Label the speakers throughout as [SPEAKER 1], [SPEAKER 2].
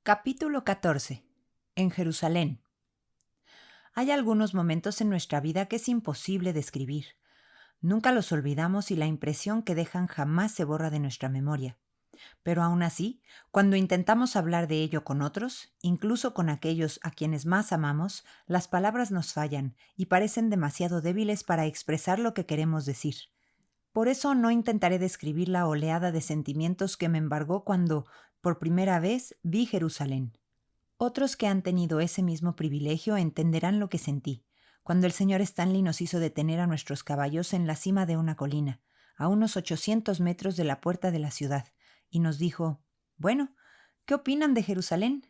[SPEAKER 1] Capítulo 14. En Jerusalén. Hay algunos momentos en nuestra vida que es imposible describir. Nunca los olvidamos y la impresión que dejan jamás se borra de nuestra memoria. Pero aún así, cuando intentamos hablar de ello con otros, incluso con aquellos a quienes más amamos, las palabras nos fallan y parecen demasiado débiles para expresar lo que queremos decir. Por eso no intentaré describir la oleada de sentimientos que me embargó cuando, por primera vez, vi Jerusalén. Otros que han tenido ese mismo privilegio entenderán lo que sentí, cuando el señor Stanley nos hizo detener a nuestros caballos en la cima de una colina, a unos 800 metros de la puerta de la ciudad, y nos dijo: «Bueno, ¿qué opinan de Jerusalén?».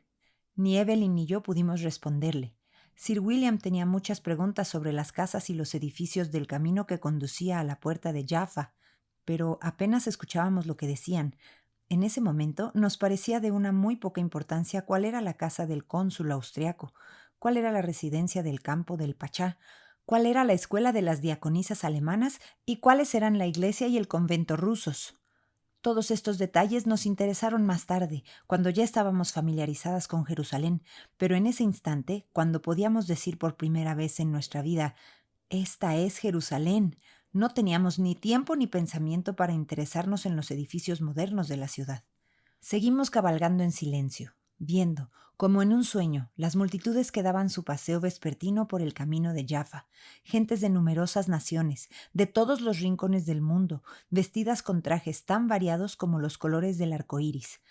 [SPEAKER 1] Ni Evelyn ni yo pudimos responderle. Sir William tenía muchas preguntas sobre las casas y los edificios del camino que conducía a la puerta de Jaffa, pero apenas escuchábamos lo que decían. En ese momento nos parecía de una muy poca importancia cuál era la casa del cónsul austriaco, cuál era la residencia del campo del Pachá, cuál era la escuela de las diaconisas alemanas y cuáles eran la iglesia y el convento rusos. Todos estos detalles nos interesaron más tarde, cuando ya estábamos familiarizadas con Jerusalén, pero en ese instante, cuando podíamos decir por primera vez en nuestra vida: «Esta es Jerusalén», no teníamos ni tiempo ni pensamiento para interesarnos en los edificios modernos de la ciudad. Seguimos cabalgando en silencio, viendo, como en un sueño, las multitudes que daban su paseo vespertino por el camino de Jaffa, gentes de numerosas naciones, de todos los rincones del mundo, vestidas con trajes tan variados como los colores del arco iris.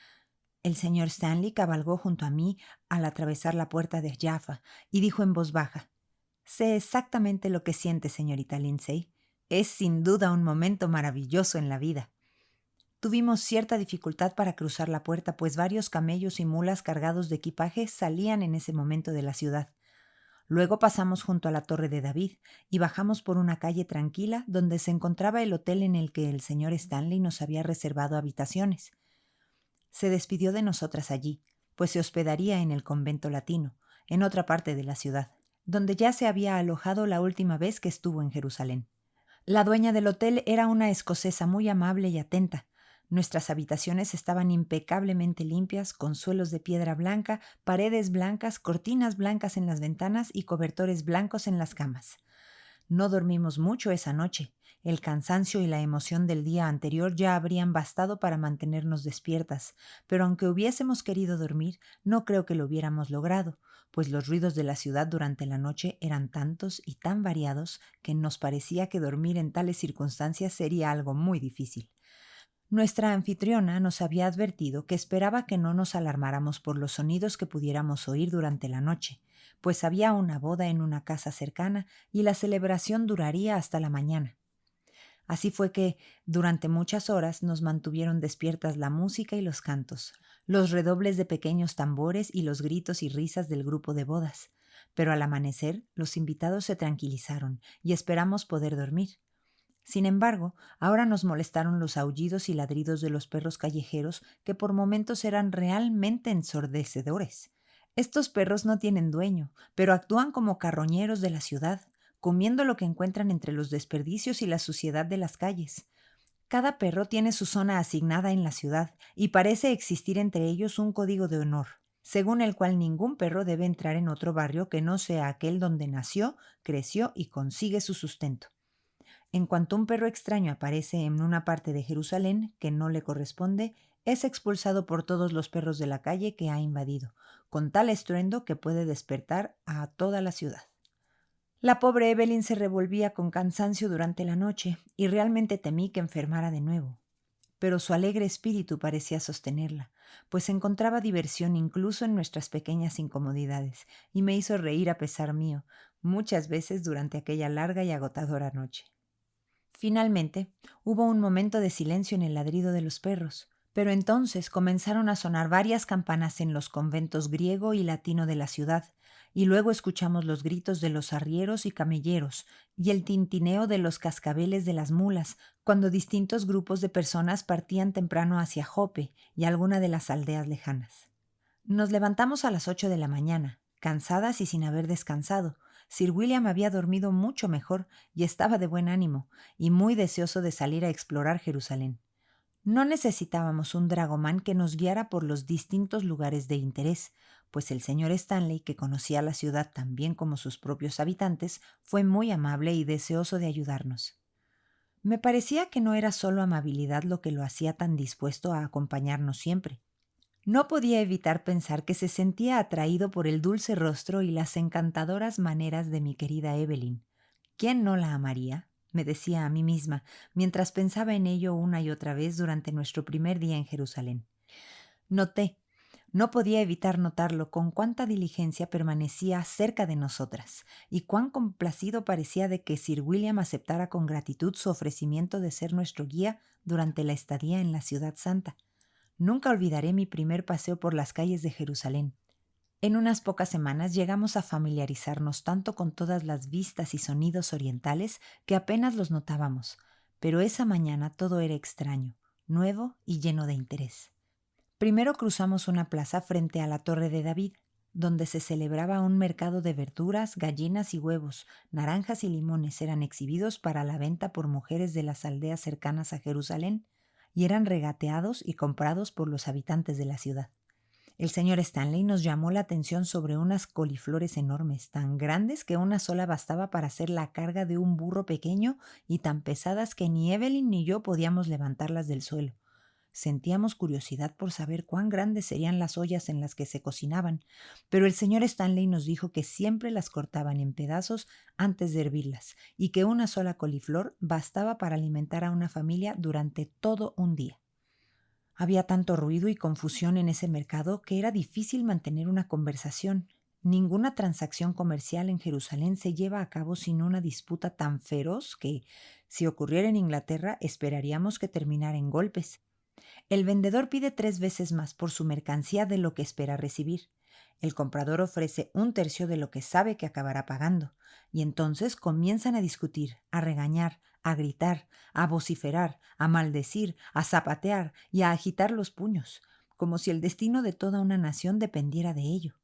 [SPEAKER 1] El señor Stanley cabalgó junto a mí al atravesar la puerta de Jaffa y dijo en voz baja: «Sé exactamente lo que siente, señorita Lindsay. Es sin duda un momento maravilloso en la vida». Tuvimos cierta dificultad para cruzar la puerta, pues varios camellos y mulas cargados de equipaje salían en ese momento de la ciudad. Luego pasamos junto a la Torre de David y bajamos por una calle tranquila donde se encontraba el hotel en el que el señor Stanley nos había reservado habitaciones. Se despidió de nosotras allí, pues se hospedaría en el convento latino, en otra parte de la ciudad, donde ya se había alojado la última vez que estuvo en Jerusalén. La dueña del hotel era una escocesa muy amable y atenta. Nuestras habitaciones estaban impecablemente limpias, con suelos de piedra blanca, paredes blancas, cortinas blancas en las ventanas y cobertores blancos en las camas. No dormimos mucho esa noche. El cansancio y la emoción del día anterior ya habrían bastado para mantenernos despiertas, pero aunque hubiésemos querido dormir, no creo que lo hubiéramos logrado, pues los ruidos de la ciudad durante la noche eran tantos y tan variados que nos parecía que dormir en tales circunstancias sería algo muy difícil. Nuestra anfitriona nos había advertido que esperaba que no nos alarmáramos por los sonidos que pudiéramos oír durante la noche, pues había una boda en una casa cercana y la celebración duraría hasta la mañana. Así fue que, durante muchas horas, nos mantuvieron despiertas la música y los cantos, los redobles de pequeños tambores y los gritos y risas del grupo de bodas. Pero al amanecer, los invitados se tranquilizaron y esperamos poder dormir. Sin embargo, ahora nos molestaron los aullidos y ladridos de los perros callejeros, que por momentos eran realmente ensordecedores. Estos perros no tienen dueño, pero actúan como carroñeros de la ciudad, comiendo lo que encuentran entre los desperdicios y la suciedad de las calles. Cada perro tiene su zona asignada en la ciudad y parece existir entre ellos un código de honor, según el cual ningún perro debe entrar en otro barrio que no sea aquel donde nació, creció y consigue su sustento. En cuanto un perro extraño aparece en una parte de Jerusalén que no le corresponde, es expulsado por todos los perros de la calle que ha invadido, con tal estruendo que puede despertar a toda la ciudad. La pobre Evelyn se revolvía con cansancio durante la noche y realmente temí que enfermara de nuevo. Pero su alegre espíritu parecía sostenerla, pues encontraba diversión incluso en nuestras pequeñas incomodidades y me hizo reír a pesar mío, muchas veces durante aquella larga y agotadora noche. Finalmente, hubo un momento de silencio en el ladrido de los perros, pero entonces comenzaron a sonar varias campanas en los conventos griego y latino de la ciudad, y luego escuchamos los gritos de los arrieros y camelleros y el tintineo de los cascabeles de las mulas, cuando distintos grupos de personas partían temprano hacia Jope y alguna de las aldeas lejanas. Nos levantamos a las 8 de la mañana, cansadas y sin haber descansado. Sir William había dormido mucho mejor y estaba de buen ánimo, y muy deseoso de salir a explorar Jerusalén. No necesitábamos un dragomán que nos guiara por los distintos lugares de interés, pues el señor Stanley, que conocía la ciudad tan bien como sus propios habitantes, fue muy amable y deseoso de ayudarnos. Me parecía que no era solo amabilidad lo que lo hacía tan dispuesto a acompañarnos siempre. No podía evitar pensar que se sentía atraído por el dulce rostro y las encantadoras maneras de mi querida Evelyn. ¿Quién no la amaría?, me decía a mí misma, mientras pensaba en ello una y otra vez durante nuestro primer día en Jerusalén. Noté, no podía evitar notarlo, con cuánta diligencia permanecía cerca de nosotras, y cuán complacido parecía de que Sir William aceptara con gratitud su ofrecimiento de ser nuestro guía durante la estadía en la Ciudad Santa. Nunca olvidaré mi primer paseo por las calles de Jerusalén. En unas pocas semanas llegamos a familiarizarnos tanto con todas las vistas y sonidos orientales que apenas los notábamos, pero esa mañana todo era extraño, nuevo y lleno de interés. Primero cruzamos una plaza frente a la Torre de David, donde se celebraba un mercado de verduras, gallinas y huevos, naranjas y limones eran exhibidos para la venta por mujeres de las aldeas cercanas a Jerusalén y eran regateados y comprados por los habitantes de la ciudad. El señor Stanley nos llamó la atención sobre unas coliflores enormes, tan grandes que una sola bastaba para hacer la carga de un burro pequeño y tan pesadas que ni Evelyn ni yo podíamos levantarlas del suelo. Sentíamos curiosidad por saber cuán grandes serían las ollas en las que se cocinaban, pero el señor Stanley nos dijo que siempre las cortaban en pedazos antes de hervirlas y que una sola coliflor bastaba para alimentar a una familia durante todo un día. Había tanto ruido y confusión en ese mercado que era difícil mantener una conversación. Ninguna transacción comercial en Jerusalén se lleva a cabo sin una disputa tan feroz que, si ocurriera en Inglaterra, esperaríamos que terminara en golpes. El vendedor pide 3 veces más por su mercancía de lo que espera recibir. El comprador ofrece 1/3 de lo que sabe que acabará pagando, y entonces comienzan a discutir, a regañar, a gritar, a vociferar, a maldecir, a zapatear y a agitar los puños, como si el destino de toda una nación dependiera de ello.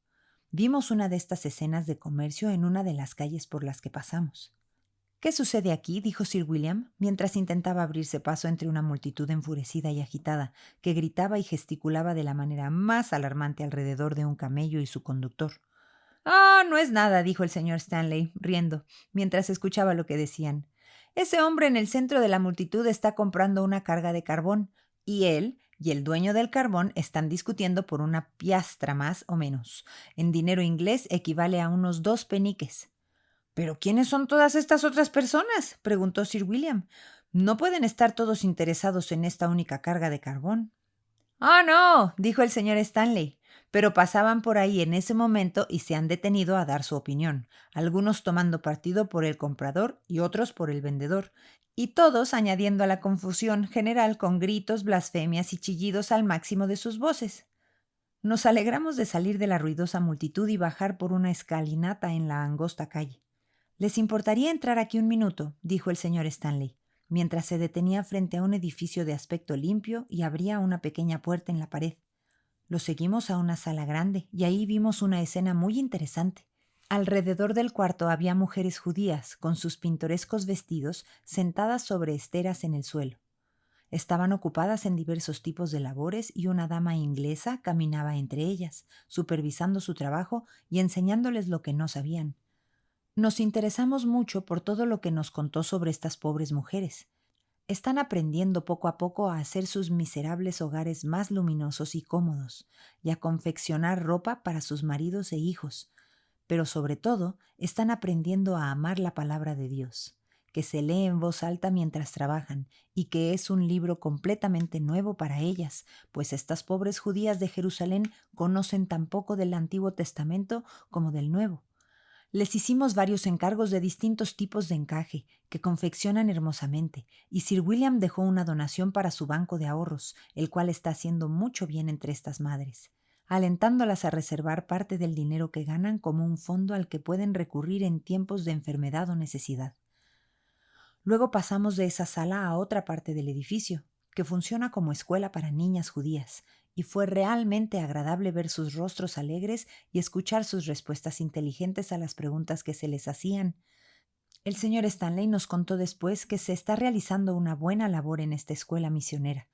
[SPEAKER 1] Vimos una de estas escenas de comercio en una de las calles por las que pasamos. «¿Qué sucede aquí?», dijo Sir William, mientras intentaba abrirse paso entre una multitud enfurecida y agitada, que gritaba y gesticulaba de la manera más alarmante alrededor de un camello y su conductor. «Ah, no es nada», dijo el señor Stanley, riendo, mientras escuchaba lo que decían. «Ese hombre en el centro de la multitud está comprando una carga de carbón, y él y el dueño del carbón están discutiendo por una piastra más o menos. En dinero inglés equivale a unos 2 peniques. «¿Pero quiénes son todas estas otras personas?», preguntó Sir William. «No pueden estar todos interesados en esta única carga de carbón». «Ah, no», dijo el señor Stanley, «pero pasaban por ahí en ese momento y se han detenido a dar su opinión, algunos tomando partido por el comprador y otros por el vendedor, y todos añadiendo a la confusión general con gritos, blasfemias y chillidos al máximo de sus voces». Nos alegramos de salir de la ruidosa multitud y bajar por una escalinata en la angosta calle. «¿Les importaría entrar aquí un minuto?», dijo el señor Stanley, mientras se detenía frente a un edificio de aspecto limpio y abría una pequeña puerta en la pared. Lo seguimos a una sala grande y ahí vimos una escena muy interesante. Alrededor del cuarto había mujeres judías, con sus pintorescos vestidos, sentadas sobre esteras en el suelo. Estaban ocupadas en diversos tipos de labores y una dama inglesa caminaba entre ellas, supervisando su trabajo y enseñándoles lo que no sabían. Nos interesamos mucho por todo lo que nos contó sobre estas pobres mujeres. Están aprendiendo poco a poco a hacer sus miserables hogares más luminosos y cómodos, y a confeccionar ropa para sus maridos e hijos, pero sobre todo están aprendiendo a amar la palabra de Dios, que se lee en voz alta mientras trabajan y que es un libro completamente nuevo para ellas, pues estas pobres judías de Jerusalén conocen tan poco del Antiguo Testamento como del Nuevo. Les hicimos varios encargos de distintos tipos de encaje, que confeccionan hermosamente, y Sir William dejó una donación para su banco de ahorros, el cual está haciendo mucho bien entre estas madres, alentándolas a reservar parte del dinero que ganan como un fondo al que pueden recurrir en tiempos de enfermedad o necesidad. Luego pasamos de esa sala a otra parte del edificio, que funciona como escuela para niñas judías, y fue realmente agradable ver sus rostros alegres y escuchar sus respuestas inteligentes a las preguntas que se les hacían. El señor Stanley nos contó después que se está realizando una buena labor en esta escuela misionera.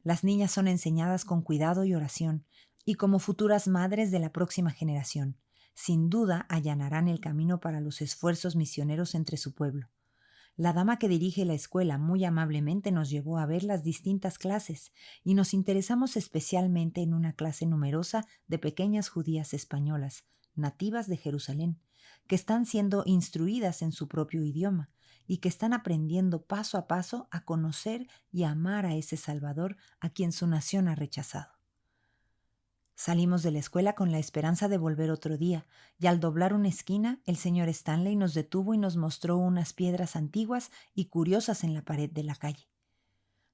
[SPEAKER 1] Las niñas son enseñadas con cuidado y oración, y como futuras madres de la próxima generación, sin duda allanarán el camino para los esfuerzos misioneros entre su pueblo. La dama que dirige la escuela muy amablemente nos llevó a ver las distintas clases y nos interesamos especialmente en una clase numerosa de pequeñas judías españolas, nativas de Jerusalén, que están siendo instruidas en su propio idioma y que están aprendiendo paso a paso a conocer y amar a ese Salvador a quien su nación ha rechazado. Salimos de la escuela con la esperanza de volver otro día, y al doblar una esquina, el señor Stanley nos detuvo y nos mostró unas piedras antiguas y curiosas en la pared de la calle.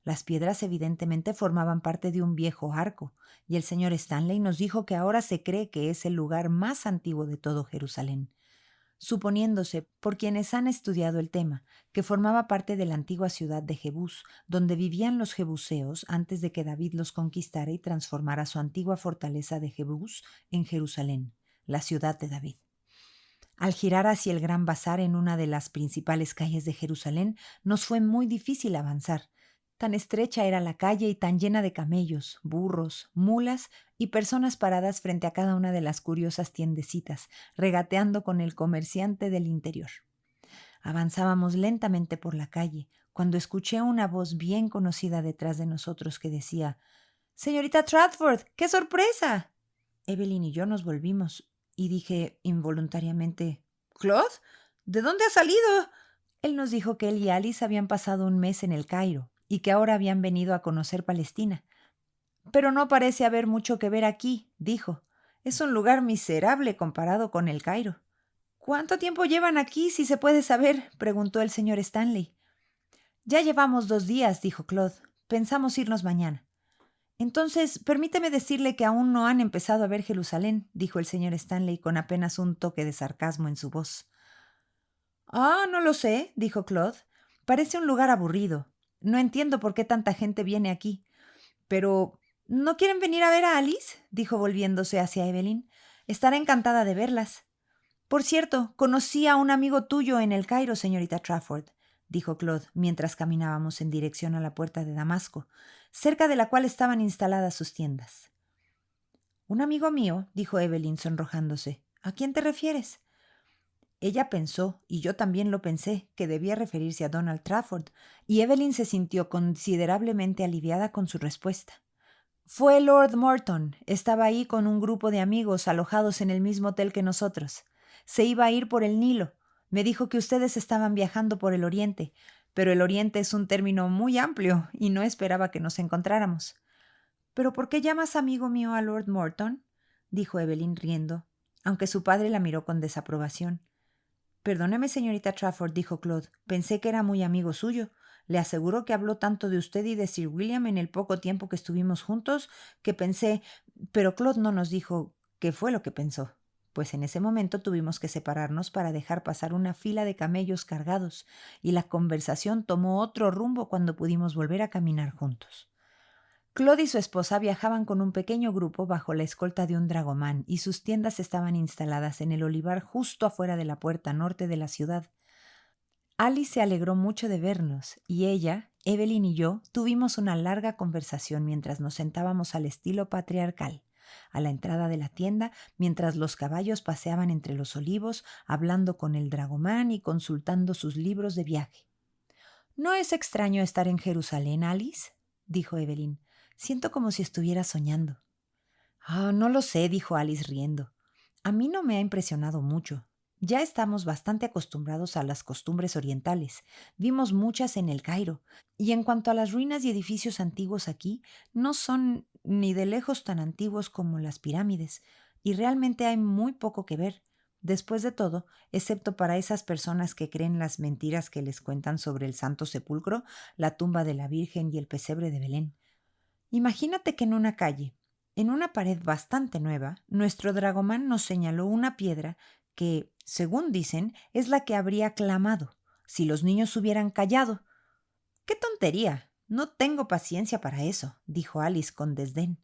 [SPEAKER 1] Las piedras evidentemente formaban parte de un viejo arco, y el señor Stanley nos dijo que ahora se cree que es el lugar más antiguo de todo Jerusalén, suponiéndose, por quienes han estudiado el tema, que formaba parte de la antigua ciudad de Jebús, donde vivían los jebuseos antes de que David los conquistara y transformara su antigua fortaleza de Jebús en Jerusalén, la ciudad de David. Al girar hacia el gran bazar en una de las principales calles de Jerusalén, nos fue muy difícil avanzar. Tan estrecha era la calle y tan llena de camellos, burros, mulas y personas paradas frente a cada una de las curiosas tiendecitas, regateando con el comerciante del interior. Avanzábamos lentamente por la calle, cuando escuché una voz bien conocida detrás de nosotros que decía: «¡Señorita Tradford! ¡Qué sorpresa!». Evelyn y yo nos volvimos y dije involuntariamente: «¿Claude? ¿De dónde ha salido?». Él nos dijo que él y Alice habían pasado un mes en el Cairo y que ahora habían venido a conocer Palestina. «Pero no parece haber mucho que ver aquí», dijo. «Es un lugar miserable comparado con el Cairo». «¿Cuánto tiempo llevan aquí, si se puede saber?», preguntó el señor Stanley. «Ya llevamos 2 días», dijo Claude. «Pensamos irnos mañana». «Entonces, permíteme decirle que aún no han empezado a ver Jerusalén», dijo el señor Stanley con apenas un toque de sarcasmo en su voz. «Ah, no lo sé», dijo Claude. «Parece un lugar aburrido. No entiendo por qué tanta gente viene aquí. Pero, ¿no quieren venir a ver a Alice?», dijo volviéndose hacia Evelyn. «Estará encantada de verlas». «Por cierto, conocí a un amigo tuyo en el Cairo, señorita Trafford», dijo Claude, mientras caminábamos en dirección a la puerta de Damasco, cerca de la cual estaban instaladas sus tiendas. «¿Un amigo mío?», dijo Evelyn sonrojándose. «¿A quién te refieres?». Ella pensó, y yo también lo pensé, que debía referirse a Donald Trafford, y Evelyn se sintió considerablemente aliviada con su respuesta. «Fue Lord Morton. Estaba ahí con un grupo de amigos alojados en el mismo hotel que nosotros. Se iba a ir por el Nilo. Me dijo que ustedes estaban viajando por el Oriente, pero el Oriente es un término muy amplio y no esperaba que nos encontráramos». «¿Pero por qué llamas amigo mío a Lord Morton?», dijo Evelyn riendo, aunque su padre la miró con desaprobación. «Perdóneme, señorita Trafford», dijo Claude. «Pensé que era muy amigo suyo. Le aseguro que habló tanto de usted y de Sir William en el poco tiempo que estuvimos juntos que pensé». Pero Claude no nos dijo qué fue lo que pensó, pues en ese momento tuvimos que separarnos para dejar pasar una fila de camellos cargados, y la conversación tomó otro rumbo cuando pudimos volver a caminar juntos. Claude y su esposa viajaban con un pequeño grupo bajo la escolta de un dragomán, y sus tiendas estaban instaladas en el olivar justo afuera de la puerta norte de la ciudad. Alice se alegró mucho de vernos, y ella, Evelyn y yo tuvimos una larga conversación mientras nos sentábamos al estilo patriarcal, a la entrada de la tienda, mientras los caballos paseaban entre los olivos, hablando con el dragomán y consultando sus libros de viaje. «¿No es extraño estar en Jerusalén, Alice?», dijo Evelyn. «Siento como si estuviera soñando». «Ah, no lo sé», dijo Alice riendo. «A mí no me ha impresionado mucho. Ya estamos bastante acostumbrados a las costumbres orientales. Vimos muchas en el Cairo. Y en cuanto a las ruinas y edificios antiguos aquí, no son ni de lejos tan antiguos como las pirámides. Y realmente hay muy poco que ver. Después de todo, excepto para esas personas que creen las mentiras que les cuentan sobre el Santo Sepulcro, la tumba de la Virgen y el pesebre de Belén. Imagínate que en una calle, en una pared bastante nueva, nuestro dragomán nos señaló una piedra que, según dicen, es la que habría clamado si los niños hubieran callado. «¡Qué tontería! No tengo paciencia para eso», dijo Alice con desdén.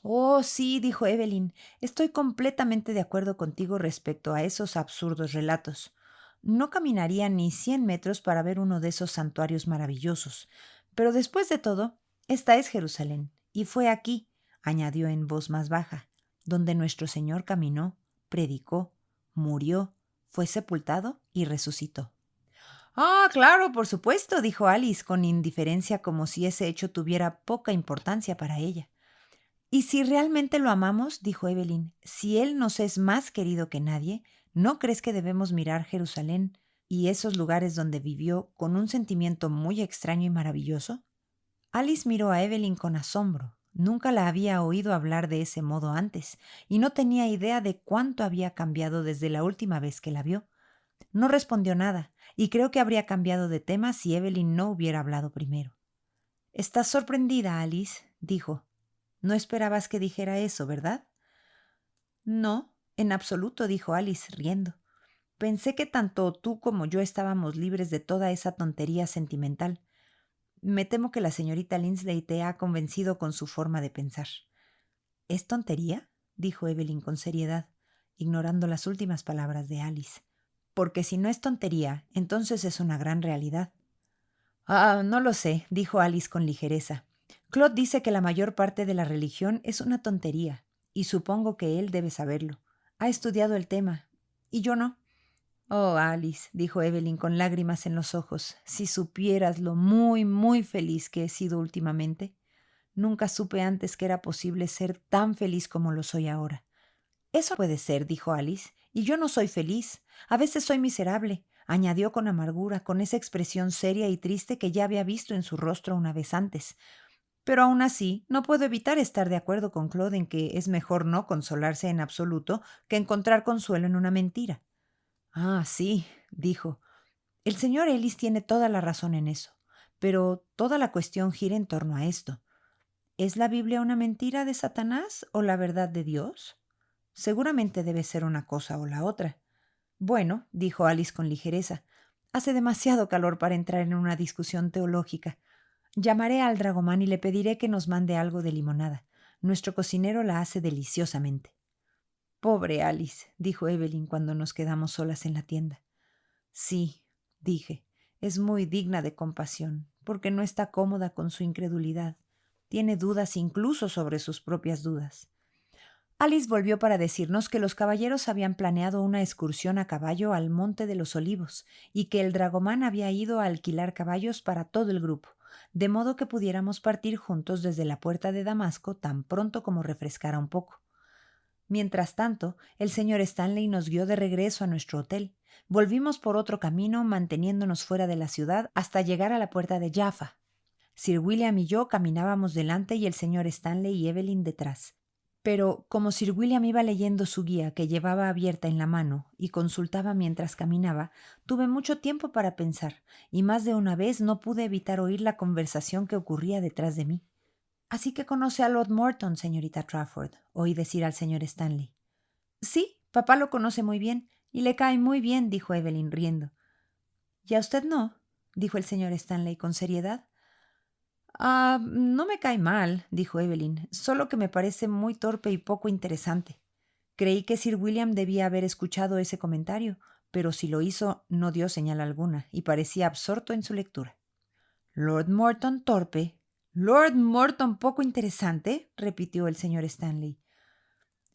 [SPEAKER 1] «Oh, sí», dijo Evelyn. «Estoy completamente de acuerdo contigo respecto a esos absurdos relatos. No caminaría ni 100 metros para ver uno de esos santuarios maravillosos. Pero después de todo, Esta es Jerusalén, y fue aquí, añadió en voz más baja, donde nuestro Señor caminó, predicó, murió, fue sepultado y resucitó. Ah, claro, por supuesto, dijo Alice con indiferencia como si ese hecho tuviera poca importancia para ella. Y si realmente lo amamos, dijo Evelyn, si Él nos es más querido que nadie, ¿no crees que debemos mirar Jerusalén y esos lugares donde vivió con un sentimiento muy extraño y maravilloso? Alice miró a Evelyn con asombro. Nunca la había oído hablar de ese modo antes, y no tenía idea de cuánto había cambiado desde la última vez que la vio. No respondió nada, y creo que habría cambiado de tema si Evelyn no hubiera hablado primero. «Estás sorprendida, Alice», dijo. «No esperabas que dijera eso, ¿verdad?» «No, en absoluto», dijo Alice, riendo. «Pensé que tanto tú como yo estábamos libres de toda esa tontería sentimental. Me temo que la señorita Lindsay te ha convencido con su forma de pensar». «¿Es tontería?», dijo Evelyn con seriedad, ignorando las últimas palabras de Alice. «Porque si no es tontería, entonces es una gran realidad». «Ah, no lo sé», dijo Alice con ligereza. «Claude dice que la mayor parte de la religión es una tontería, y supongo que él debe saberlo. Ha estudiado el tema, y yo no». «Oh, Alice», dijo Evelyn con lágrimas en los ojos, «si supieras lo muy, muy feliz que he sido últimamente. Nunca supe antes que era posible ser tan feliz como lo soy ahora». «Eso puede ser», dijo Alice, «y yo no soy feliz. A veces soy miserable», añadió con amargura, con esa expresión seria y triste que ya había visto en su rostro una vez antes. «Pero aún así, no puedo evitar estar de acuerdo con Claude en que es mejor no consolarse en absoluto que encontrar consuelo en una mentira». «Ah, sí», dijo. «El señor Ellis tiene toda la razón en eso. Pero toda la cuestión gira en torno a esto. ¿Es la Biblia una mentira de Satanás o la verdad de Dios? Seguramente debe ser una cosa o la otra». «Bueno», dijo Alice con ligereza, «hace demasiado calor para entrar en una discusión teológica. Llamaré al dragomán y le pediré que nos mande algo de limonada. Nuestro cocinero la hace deliciosamente». «Pobre Alice», dijo Evelyn cuando nos quedamos solas en la tienda. «Sí», dije, «es muy digna de compasión, porque no está cómoda con su incredulidad. Tiene dudas incluso sobre sus propias dudas». Alice volvió para decirnos que los caballeros habían planeado una excursión a caballo al Monte de los Olivos y que el dragomán había ido a alquilar caballos para todo el grupo, de modo que pudiéramos partir juntos desde la puerta de Damasco tan pronto como refrescara un poco. Mientras tanto, el señor Stanley nos guió de regreso a nuestro hotel. Volvimos por otro camino, manteniéndonos fuera de la ciudad hasta llegar a la puerta de Jaffa. Sir William y yo caminábamos delante y el señor Stanley y Evelyn detrás. Pero como Sir William iba leyendo su guía que llevaba abierta en la mano y consultaba mientras caminaba, tuve mucho tiempo para pensar, y más de una vez no pude evitar oír la conversación que ocurría detrás de mí. «Así que conoce a Lord Morton, señorita Trafford», oí decir al señor Stanley. «Sí, papá lo conoce muy bien, y le cae muy bien», dijo Evelyn riendo. «¿Y a usted no?», dijo el señor Stanley con seriedad. «Ah, no me cae mal», dijo Evelyn, «solo que me parece muy torpe y poco interesante. Creí que Sir William debía haber escuchado ese comentario, pero si lo hizo no dio señal alguna y parecía absorto en su lectura». «Lord Morton torpe. Lord Morton poco interesante», repitió el señor Stanley.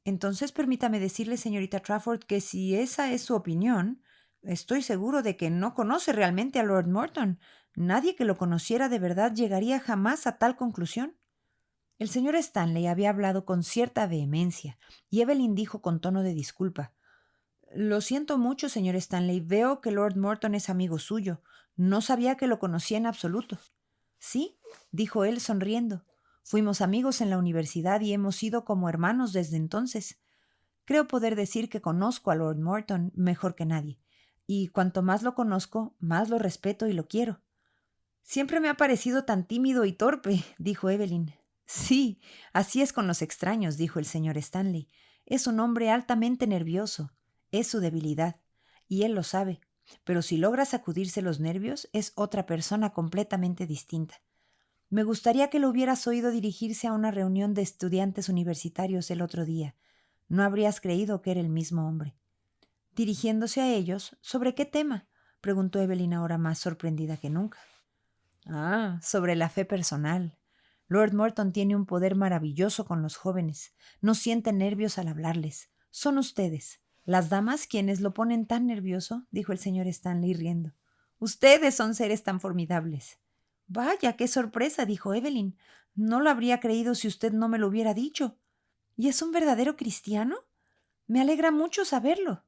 [SPEAKER 1] «Entonces permítame decirle, señorita Trafford, que si esa es su opinión, estoy seguro de que no conoce realmente a Lord Morton. Nadie que lo conociera de verdad llegaría jamás a tal conclusión». El señor Stanley había hablado con cierta vehemencia, y Evelyn dijo con tono de disculpa: «Lo siento mucho, señor Stanley. Veo que Lord Morton es amigo suyo. No sabía que lo conocía en absoluto». «Sí», dijo él sonriendo. «Fuimos amigos en la universidad y hemos sido como hermanos desde entonces. Creo poder decir que conozco a Lord Morton mejor que nadie, y cuanto más lo conozco, más lo respeto y lo quiero». «Siempre me ha parecido tan tímido y torpe», dijo Evelyn. «Sí, así es con los extraños», dijo el señor Stanley. «Es un hombre altamente nervioso. Es su debilidad, y él lo sabe. Pero si logra sacudirse los nervios, es otra persona completamente distinta. Me gustaría que lo hubieras oído dirigirse a una reunión de estudiantes universitarios el otro día. No habrías creído que era el mismo hombre». «Dirigiéndose a ellos, ¿sobre qué tema?», preguntó Evelyn ahora más sorprendida que nunca. «Ah, sobre la fe personal. Lord Morton tiene un poder maravilloso con los jóvenes. No siente nervios al hablarles. Son ustedes, las damas, quienes lo ponen tan nervioso, dijo el señor Stanley riendo. Ustedes son seres tan formidables. Vaya, qué sorpresa, dijo Evelyn. No lo habría creído si usted no me lo hubiera dicho. ¿Y es un verdadero cristiano? Me alegra mucho saberlo.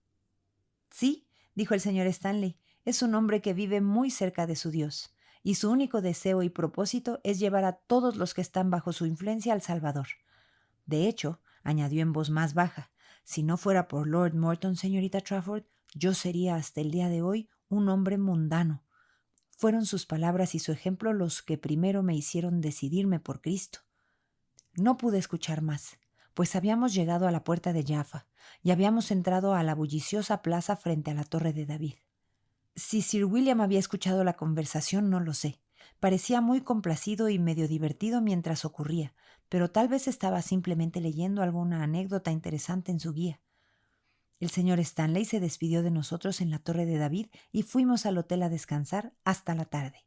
[SPEAKER 1] Sí, dijo el señor Stanley, es un hombre que vive muy cerca de su Dios, y su único deseo y propósito es llevar a todos los que están bajo su influencia al Salvador. De hecho, añadió en voz más baja, si no fuera por Lord Morton, señorita Trafford, yo sería hasta el día de hoy un hombre mundano. Fueron sus palabras y su ejemplo los que primero me hicieron decidirme por Cristo. No pude escuchar más, pues habíamos llegado a la puerta de Jaffa y habíamos entrado a la bulliciosa plaza frente a la Torre de David. Si Sir William había escuchado la conversación, no lo sé. Parecía muy complacido y medio divertido mientras ocurría, pero tal vez estaba simplemente leyendo alguna anécdota interesante en su guía. El señor Stanley se despidió de nosotros en la Torre de David y fuimos al hotel a descansar hasta la tarde.